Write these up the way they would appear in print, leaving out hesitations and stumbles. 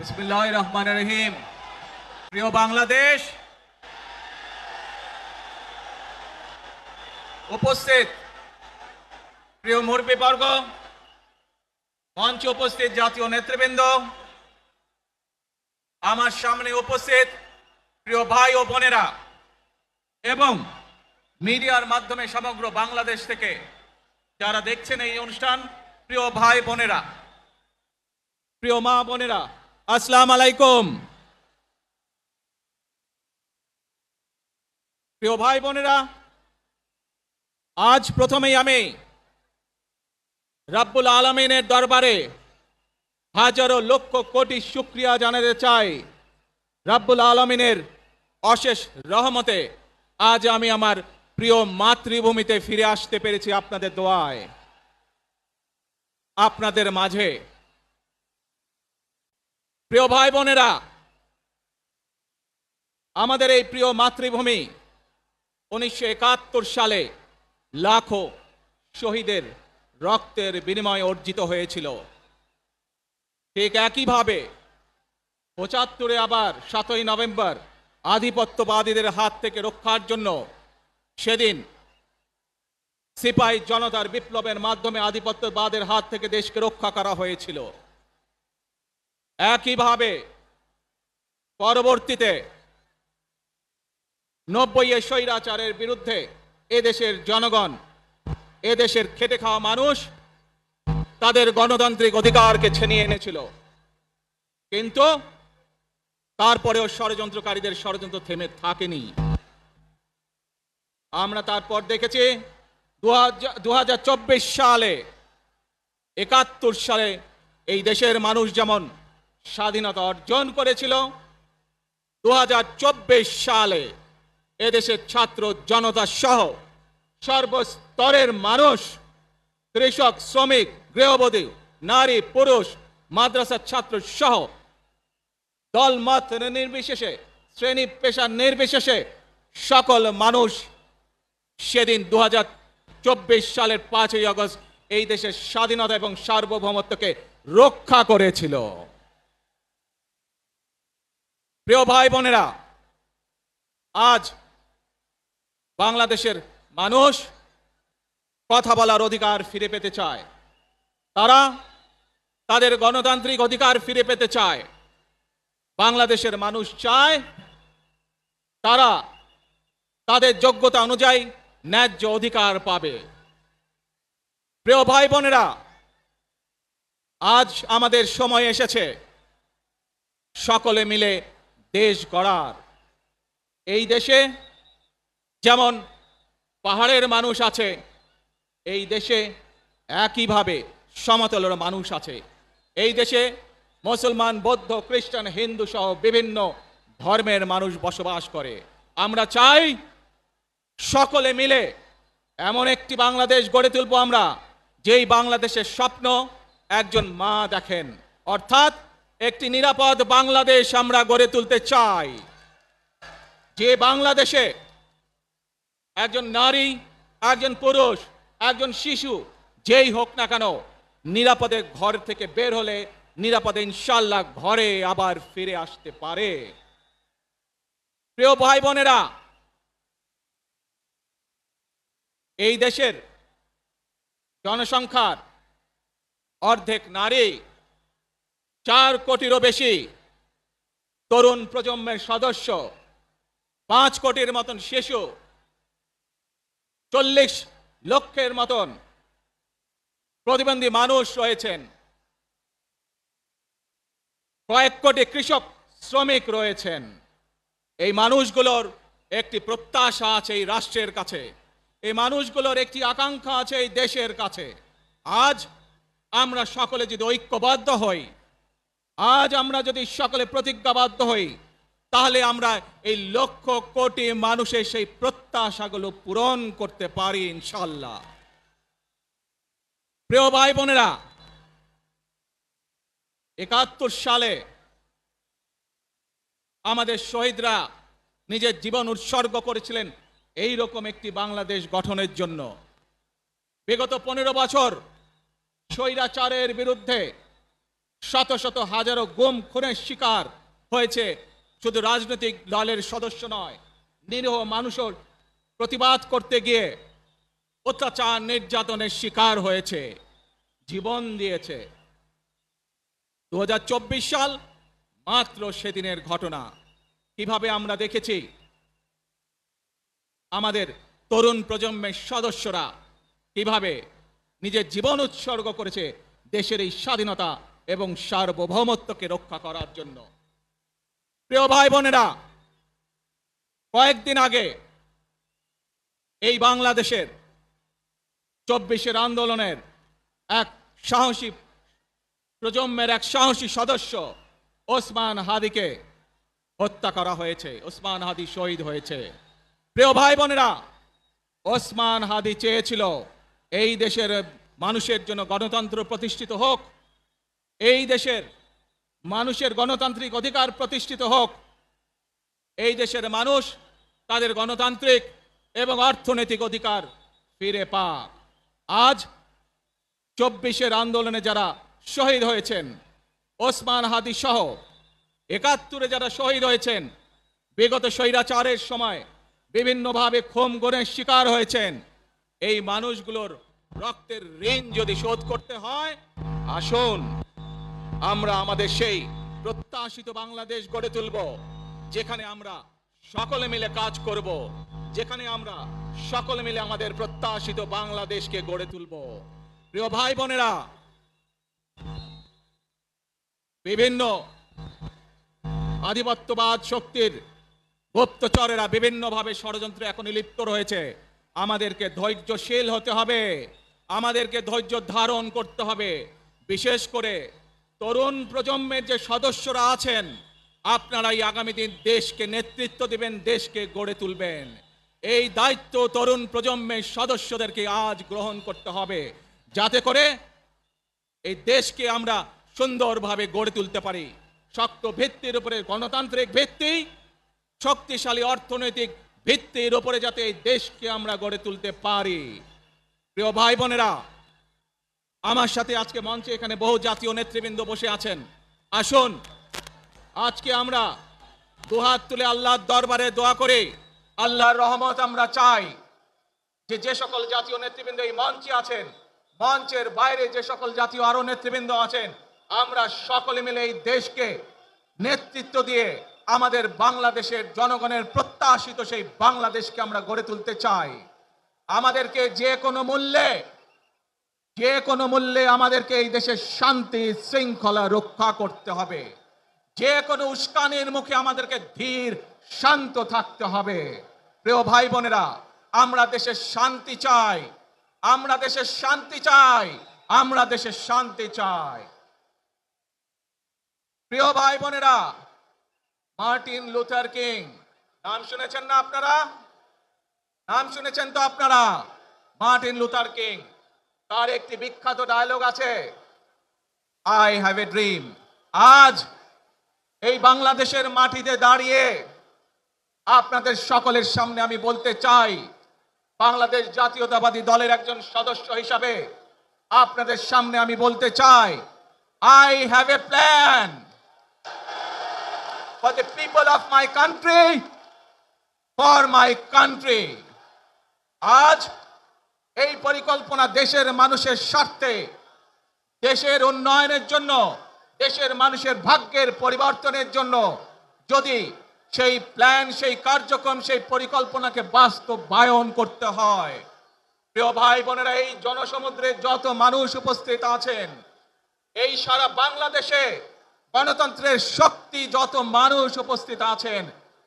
বিসমিল্লাহির রহমানির রহিম। প্রিয় বাংলাদেশ, উপস্থিত প্রিয় মুরব্বীবর্গ, মঞ্চে উপস্থিত জাতীয় নেতৃবৃন্দ, আমার সামনে উপস্থিত প্রিয় ভাই ও বোনেরা এবং মিডিয়ার মাধ্যমে সমগ্র বাংলাদেশ থেকে যারা দেখছেন এই অনুষ্ঠান, প্রিয় ভাই বোনেরা, প্রিয় মা বোনেরা, আসসালামু আলাইকুম। প্রিয় ভাই বোনেরা, আজ প্রথমেই আমি রাব্বুল আলামিনের দরবারে হাজারো লক্ষ কোটি শুকরিয়া জানাতে চাই। রাব্বুল আলামিনের অশেষ রহমতে আজ আমি আমার প্রিয় মাতৃভূমিতে ফিরে আসতে পেরেছি আপনাদের দোয়ায়, আপনাদের মাঝে। প্রিয় ভাই বোনেরা, আমাদের এই প্রিয় মাতৃভূমি 1971 সালে লাখো শহীদের রক্তের বিনিময়ে অর্জিত হয়েছিল। ঠিক একইভাবে 75-এ আবার 7ই নভেম্বর আধিপত্যবাদীদের হাত থেকে রক্ষার জন্য সেদিন সিপাহী জনতার বিপ্লবের মাধ্যমে আধিপত্যবাদের হাত থেকে দেশকে রক্ষা করা হয়েছিল। একইভাবে পরবর্তীতে 90-এ স্বৈরাচারের বিরুদ্ধে এদেশের জনগণ, এদেশের খেটে খাওয়া মানুষ তাদের গণতান্ত্রিক অধিকারকে ছিনিয়ে এনেছিল। কিন্তু তারপরেও ষড়যন্ত্রকারীদের ষড়যন্ত্র থেমে থাকেনি। আমরা তারপর দেখেছি 2024 সালে, 71 সালে এই দেশের মানুষ যেমন স্বাধীনতা অর্জন করেছিল, 2024 সালে এদেশের ছাত্র জনতা সহ সর্বস্তরের মানুষ, কৃষক, শ্রমিক, গৃহবধূ, নারী, পুরুষ, মাদ্রাসার ছাত্র সহ দলমত নির্বিশেষে, শ্রেণী পেশা নির্বিশেষে সকল মানুষ সেদিন 2024 সালের 5ই আগস্ট এই দেশের স্বাধীনতা এবং সার্বভৌমত্বকে রক্ষা করেছিল। প্রিয় ভাই বোনেরা, আজ বাংলাদেশের মানুষ কথা বলার অধিকার ফিরে পেতে চায়, তারা তাদের গণতান্ত্রিক অধিকার ফিরে পেতে চায়। বাংলাদেশের মানুষ চায় তারা তাদের যোগ্যতা অনুযায়ী ন্যায্য অধিকার পাবে। প্রিয় ভাই বোনেরা, আজ আমাদের সময় এসেছে সকলে মিলে দেশ গড়ার। এই দেশে যেমন পাহাড়ের মানুষ আছে, এই দেশে একইভাবে সমতলের মানুষ আছে। এই দেশে মুসলমান, বৌদ্ধ, খ্রিস্টান, হিন্দু সহ বিভিন্ন ধর্মের মানুষ বসবাস করে। আমরা চাই সকলে মিলে এমন একটি বাংলাদেশ গড়ে তুলব আমরা, যেই বাংলাদেশের স্বপ্ন একজন মা দেখেন, অর্থাৎ একটি নিরাপদ বাংলাদেশ আমরা গড়ে তুলতে চাই। যে বাংলাদেশে একজন নারী, একজন পুরুষ, একজন শিশু যেই হোক না কেন, নিরাপদে ঘর থেকে বের হলে নিরাপদে ইনশাআল্লাহ ঘরে আবার ফিরে আসতে পারে। প্রিয় ভাই বোনেরা, এই দেশের জনসংখ্যার অর্ধেক নারী, 4 কোটিরও বেশি তরুণ প্রজন্মের সদস্য, 5 কোটির মতন শিশু, 40 লক্ষের মতন প্রতিবন্ধী মানুষ রয়েছেন, কয়েক কোটি কৃষক, শ্রমিক রয়েছেন। এই মানুষগুলোর একটি প্রত্যাশা আছে এই রাষ্ট্রের কাছে, এই মানুষগুলোর একটি আকাঙ্ক্ষা আছে এই দেশের কাছে। আজ আমরা সকলে যদি ঐক্যবদ্ধ হই, আজ আমরা যদি সকলে প্রতিজ্ঞাবদ্ধ হই, তাহলে আমরা এই লক্ষ কোটি মানুষের সেই প্রত্যাশাগুলো পূরণ করতে পারি ইনশাআল্লাহ। প্রিয় ভাই বোনেরা, 71 সালে আমাদের শহীদরা নিজের জীবন উৎসর্গ করেছিলেন এই রকম একটি বাংলাদেশ গঠনের জন্য। বিগত 15 বছর স্বৈরাচারের বিরুদ্ধে শত শত হাজারো গুম খুনের শিকার হয়েছে। শুধু রাজনৈতিক দলের সদস্য নয়, নিরীহ মানুষের প্রতিবাদ করতে গিয়ে অত্যাচার নির্যাতনের শিকার হয়েছে, জীবন দিয়েছে। 2024 সাল মাত্র সেদিনের ঘটনা। কিভাবে আমরা দেখেছি আমাদের তরুণ প্রজন্মের সদস্যরা কিভাবে নিজের জীবন উৎসর্গ করেছে দেশের এই স্বাধীনতা এবং সার্বভৌমত্বকে রক্ষা করার জন্য। প্রিয় ভাই বোনেরা, কয়েকদিন আগে এই বাংলাদেশের 24-এর আন্দোলনের এক সাহসী প্রজন্মের এক সাহসী সদস্য ওসমান হাদিকে হত্যা করা হয়েছে। ওসমান হাদি শহীদ হয়েছে। প্রিয় ভাই বোনেরা, ওসমান হাদি চেয়েছিল এই দেশের মানুষের জন্য গণতন্ত্র প্রতিষ্ঠিত হোক, এই দেশের মানুষের গণতান্ত্রিক অধিকার প্রতিষ্ঠিত হোক, এই দেশের মানুষ তাদের গণতান্ত্রিক এবং অর্থনৈতিক অধিকার ফিরে পাক। আজ 24-এর আন্দোলনে যারা শহীদ হয়েছেন, ওসমান হাদি সহ 71-এ যারা শহীদ হয়েছেন, বিগত স্বৈরাচারের সময় বিভিন্নভাবে খুন গুমের শিকার হয়েছেন, এই মানুষগুলোর রক্তের ঋণ যদি শোধ করতে হয়, আসুন আমরা আমাদের সেই প্রত্যাশিত বাংলাদেশ গড়ে তুলব, যেখানে আমরা সকলে মিলে কাজ করব, যেখানে আমরা সকলে মিলে আমাদের প্রত্যাশিত বাংলাদেশকে গড়ে তুলব। প্রিয় ভাই বোনেরা, বিভিন্ন আধিপত্যবাদ শক্তির গুপ্তচরেরা বিভিন্নভাবে ষড়যন্ত্রে এখন লিপ্ত রয়েছে। আমাদেরকে ধৈর্যশীল হতে হবে, আমাদেরকে ধৈর্য ধারণ করতে হবে। বিশেষ করে তরুণ প্রজন্মের যে সদস্যরা আছেন, আপনারাই আগামী দিন দেশকে নেতৃত্ব দিবেন, দেশকে গড়ে তুলবেন। এই দায়িত্ব তরুণ প্রজন্মের সদস্যদেরকে আজ গ্রহণ করতে হবে, যাতে করে এই দেশকে আমরা সুন্দরভাবে গড়ে তুলতে পারি। শক্ত ভিত্তির উপরে, গণতান্ত্রিক ভিত্তি, শক্তিশালী অর্থনৈতিক ভিত্তির উপরে যাতে এই দেশকে আমরা গড়ে তুলতে পারি। প্রিয় ভাই বোনেরা, আমার সাথে আজকে মঞ্চে এখানে বহু জাতীয় নেতৃবৃন্দ বসে আছেন। আসুন আজকে আমরা দুহাত তুলে আল্লাহর দরবারে দোয়া করে আল্লাহর রহমত আমরা চাই যে যে সকল জাতীয় নেতৃবৃন্দ এই মঞ্চে আছেন, মঞ্চের বাইরে যে সকল জাতীয় আরো নেতৃবৃন্দ আছেন, আমরা সকলে মিলে এই দেশকে নেতৃত্ব দিয়ে আমাদের বাংলাদেশের জনগণের প্রত্যাশিত সেই বাংলাদেশকে আমরা গড়ে তুলতে চাই। আমাদেরকে যে কোনো মূল্যে আমাদেরকে এই দেশের শান্তি শৃঙ্খলা রক্ষা করতে হবে। যে কোনো উস্কানির মুখে আমাদেরকে ধীর শান্ত থাকতে হবে। প্রিয় ভাই বোনেরা, আমরা দেশের শান্তি চাই, আমরা দেশের শান্তি চাই, আমরা দেশের শান্তি চাই। প্রিয় ভাই বোনেরা, মার্টিন লুথার কিং নাম শুনেছেন না আপনারা? নাম শুনেছেন তো আপনারা? মার্টিন লুথার কিং, তার একটি বিখ্যাত ডায়লগ আছে, আই হ্যাভ এ ড্রিম। আজ এই বাংলাদেশের মাটিতে দাঁড়িয়ে আপনাদের সকলের সামনে আমি বলতে চাই, বাংলাদেশ জাতীয়তাবাদী দলের একজন সদস্য হিসাবে আপনাদের সামনে আমি বলতে চাই, I have a plan for the people of my country, for my country. আজ এই পরিকল্পনা দেশের মানুষের স্বার্থে, দেশের উন্নয়নের জন্য, দেশের মানুষের ভাগ্যের পরিবর্তনের জন্য, যদি সেই প্ল্যান, সেই কার্যক্রম, সেই পরিকল্পনাকে বাস্তবায়ন করতে হয়, প্রিয় ভাই বোনেরা, এই জনসমুদ্রে যত মানুষ উপস্থিত আছেন, এই সারা বাংলাদেশে গণতন্ত্রের শক্তি যত মানুষ উপস্থিত আছেন,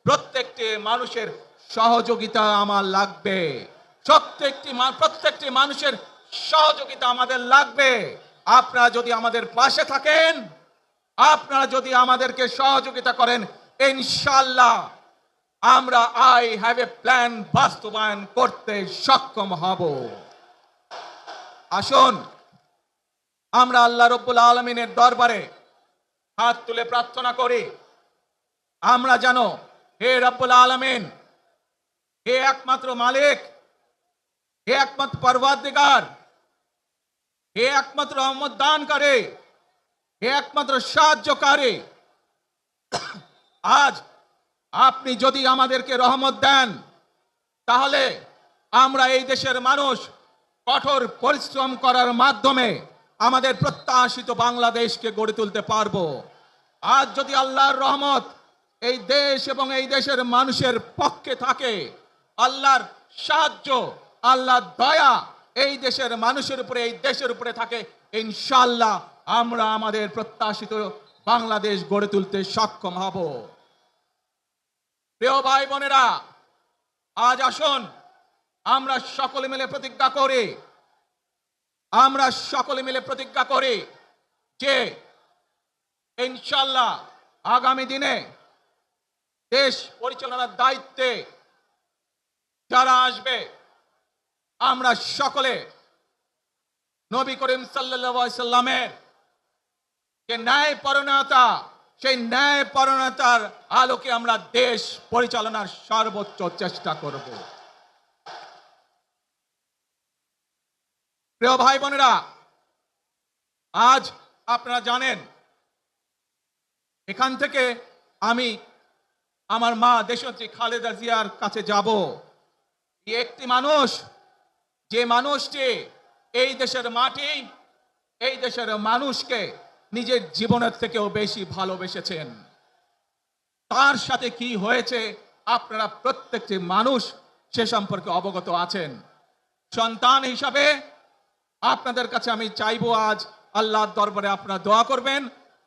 প্রত্যেকটি মানুষের সহযোগিতা আমার লাগবে। প্রত্যেকটি মানুষের সহযোগিতা আমাদের লাগবে। আপনারা যদি আমাদের পাশে থাকেন, আপনারা যদি আমাদেরকে সহযোগিতা করেন, ইনশাআল্লাহ আমরা আই হ্যাভ এ প্ল্যান বাস্তবায়ন করতে সক্ষম হব। আসুন আমরা আল্লাহ রাব্বুল আলামিনের দরবারে হাত তুলে প্রার্থনা করি, আমরা জানো হে রব্বুল আলামিন, হে একমাত্র মালিক, হে একমাত্র পরওয়ারদিগার, হে একমাত্র রহমত দান করে, একমাত্র সাহায্যকারী। আজ আপনি যদি আমাদেরকে রহমত দেন, তাহলে আমরা এই দেশের মানুষ কঠোর পরিশ্রম করার মাধ্যমে আমাদের প্রত্যাশিত বাংলাদেশকে গড়ে তুলতে পারবো। আজ যদি আল্লাহর রহমত এই দেশ এবং এই দেশের মানুষের পক্ষে থাকে, আল্লাহর সাহায্য, আল্লাহর দয়া এই দেশের মানুষের উপরে, এই দেশের উপরে থাকে, ইনশাআল্লাহ আমরা আমাদের প্রত্যাশিত বাংলাদেশ গড়ে তুলতে সক্ষম হব। প্রিয় ভাই বোনেরা, আজ আসুন আমরা সকলে মিলে প্রতিজ্ঞা করি যে ইনশাআল্লাহ আগামী দিনে দেশ পরিচালনার দায়িত্বে যারা আসবে, আমরা সকলে নবী করিম সাল্লাল্লাহু আলাইহি সাল্লামের যে ন্যায় পরায়ণতা, সেই ন্যায় পরায়ণতার আলোকে আমরা দেশ পরিচালনার সর্বোচ্চ চেষ্টা করব। প্রিয় ভাই বোনেরা, আজ আপনারা জানেন এখান থেকে আমি আমার মা দেশনেত্রী খালেদা জিয়ার কাছে যাব। একটি মানুষ, যে মানুষটি এই দেশের মাটি, এই দেশের মানুষকে নিজের জীবনের থেকেও বেশি ভালোবেসেছেন। তার সাথে কি হয়েছে আপনারা প্রত্যেকটি মানুষ সে সম্পর্কে অবগত আছেন। সন্তান হিসাবে আপনাদের কাছে আমি চাইবো, আজ আল্লাহর দরবারে আপনারা দোয়া করবেন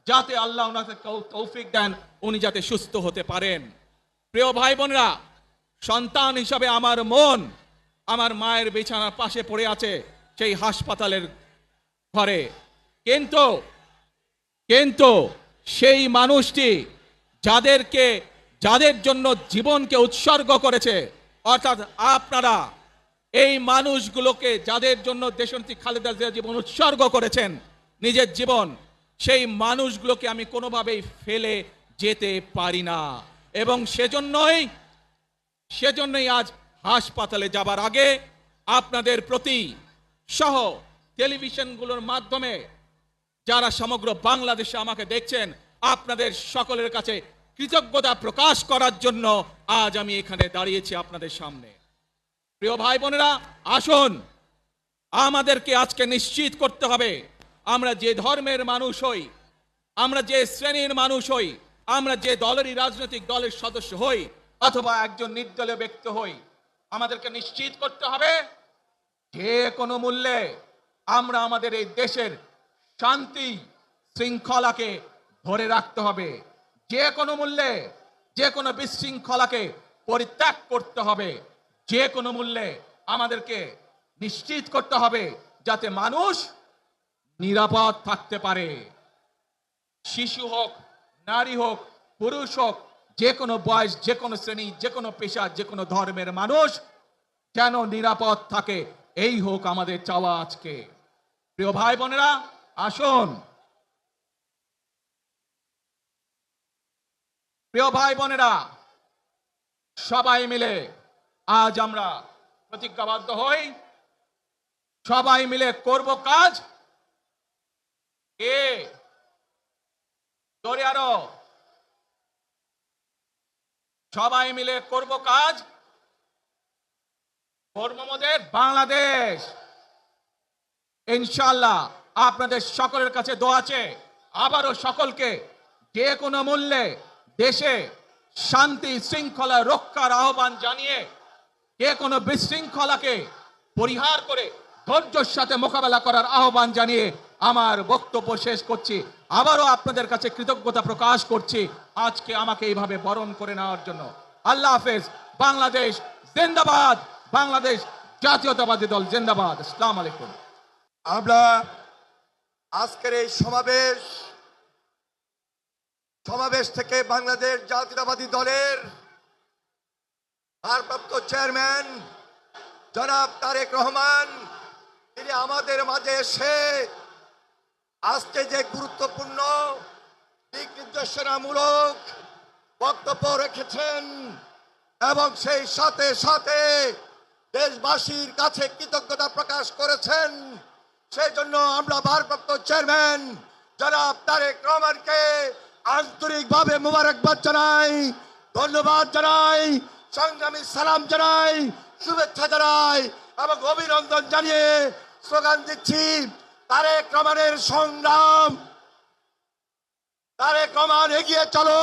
যাতে আল্লাহ ওনাকে তৌফিক দেন, উনি যাতে সুস্থ হতে পারেন। প্রিয় ভাই বোনেরা, সন্তান হিসাবে আমার মন আমার মায়ের বিছানার পাশে পড়ে আছে সেই হাসপাতালের ঘরে, কিন্তু সেই মানুষটি যাদের জন্য জীবনকে উৎসর্গ করেছে, অর্থাৎ আপনারা এই মানুষগুলোকে, যাদের জন্য দেশনেত্রী খালেদা জিয়া জীবন উৎসর্গ করেছেন নিজের জীবন, সেই মানুষগুলোকে আমি কোনোভাবেই ফেলে যেতে পারি না। এবং সেজন্যই আজ হাসপাতালে যাবার আগে আপনাদের প্রতি সহ টেলিভিশনগুলোর মাধ্যমে যারা সমগ্র বাংলাদেশে আমাকে দেখছেন, আপনাদের সকলের কাছে কৃতজ্ঞতা প্রকাশ করার জন্য আজ আমি এখানে দাঁড়িয়েছি আপনাদের সামনে। প্রিয় ভাই বোনেরা, আসুন আমাদেরকে আজকে নিশ্চিত করতে হবে, আমরা যে ধর্মের মানুষ হই, আমরা যে শ্রেণীর মানুষ হই, আমরা যে দলেরই রাজনৈতিক দলের সদস্য হই অথবা একজন নির্দলীয় ব্যক্তি হই, আমাদেরকে নিশ্চিত করতে হবে যে কোনো মূল্যে আমরা আমাদের এই দেশের শান্তি শৃঙ্খলাকে ধরে রাখতে হবে। যে কোনো মূল্যে যে কোনো বিশৃঙ্খলাকে পরিত্যাগ করতে হবে। যে কোনো মূল্যে আমাদেরকে নিশ্চিত করতে হবে যাতে মানুষ নিরাপদ থাকতে পারে। শিশু হোক, নারী হোক, পুরুষ হোক, যে কোনো বয়স, যে কোনো শ্রেণী, যে কোনো পেশা, যে কোনো ধর্মের মানুষ যেন নিরাপদ থাকে, এই হোক আমাদের চাওয়া আজকে। প্রিয় ভাই বোনেরা, আসুন প্রিয় ভাই বোনেরা, সবাই মিলে আজ আমরা প্রতিজ্ঞাবদ্ধ হই, সবাই মিলে করব কাজ। সবাই মিলে করব কাজ, কর্মমদের বাংলাদেশ। ইনশাআল্লাহ আপনাদের সকলের কাছে দোয়া আছে, আবারও সকলকে যে কোনো মূল্যে দেশে শান্তি শৃঙ্খলা রক্ষার আহ্বান জানিয়ে যে কোনো বিশৃঙ্খলাকে পরিহার করে ধৈর্যের সাথে মোকাবেলা করার আহ্বান জানিয়ে আমার বক্তব্য শেষ করছি। আবারও আপনাদের কাছে কৃতজ্ঞতা প্রকাশ করছি আজকে আমাকে এইভাবে বরণ করে নেওয়ার জন্য। আল্লাহ হাফেজ। বাংলাদেশ জিন্দাবাদ, বাংলাদেশ জাতীয়তাবাদী দল জিন্দাবাদ। আসসালামু আলাইকুম। আমরা আজকের এই সমাবেশ থেকে বাংলাদেশ জাতীয়তাবাদী দলের ভারপ্রাপ্ত চেয়ারম্যান জনাব তারেক রহমান, তিনি আমাদের মাঝে এসে আজকে যে গুরুত্বপূর্ণ দিক নির্দেশনামূলক বক্তব্য রেখেছেন এবং সেই সাথে সাথে দেশবাসীর কাছে কৃতজ্ঞতা প্রকাশ করেছেন, সেই জন্য আমরা ভারপ্রাপ্ত চেয়ারম্যান জনাব তারেক রহমানকে আন্তরিকভাবে মোবারকবাদ জানাই, ধন্যবাদ জানাই, সংগ্রামী সালাম জানাই, শুভেচ্ছা জানাই এবং অভিনন্দন জানিয়ে স্লোগান দিচ্ছি, তারেক রহমানের সংগ্রাম, তারেক রহমান এগিয়ে চলো।